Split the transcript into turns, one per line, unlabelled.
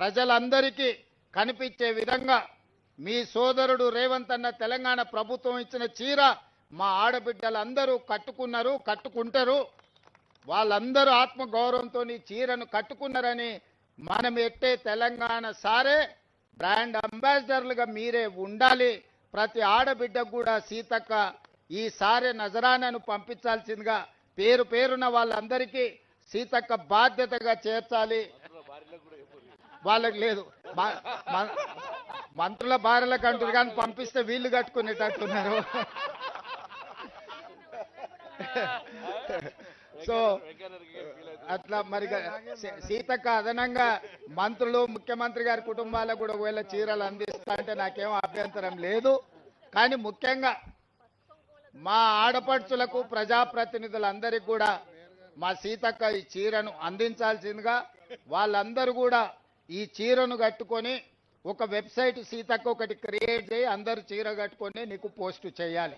ప్రజలందరికీ కనిపించే విధంగా మీ సోదరుడు రేవంత్ అన్న తెలంగాణ ప్రభుత్వం ఇచ్చిన చీర మా ఆడబిడ్డలందరూ కట్టుకున్నారు, కట్టుకుంటారు. వాళ్ళందరూ ఆత్మగౌరవంతో ఈ చీరను కట్టుకున్నారని మనం ఎట్టే తెలంగాణ సారే బ్రాండ్ అంబాసిడర్లుగా మీరే ఉండాలి. ప్రతి ఆడబిడ్డకు కూడా సీతక్క ఈ సారే నజరానాను పంపించాల్సిందిగా పేరు పేరున వాళ్ళందరికీ సీతక్క బాధ్యతగా చేర్చాలి. వాళ్ళకి లేదు, మంత్రుల భార్యలకు అంటారు కానీ పంపిస్తే వీళ్ళు కట్టుకునేటట్టున్నారు. సో అట్లా మరి సీతక్క అదనంగా మంత్రులు ముఖ్యమంత్రి గారి కుటుంబాలకు కూడా ఒకవేళ చీరలు అందిస్తా అంటే నాకేం అభ్యంతరం లేదు. కానీ ముఖ్యంగా మా ఆడపడుచులకు ప్రజాప్రతినిధులందరికీ కూడా మా సీతక్క ఈ చీరను అందించాల్సిందిగా వాళ్ళందరూ కూడా ఈ చీరను కట్టుకొని ఒక వెబ్సైట్ సీతక్క ఒకటి క్రియేట్ చేయి అందరూ చీర కట్టుకొని నీకు పోస్ట్ చేయాలి.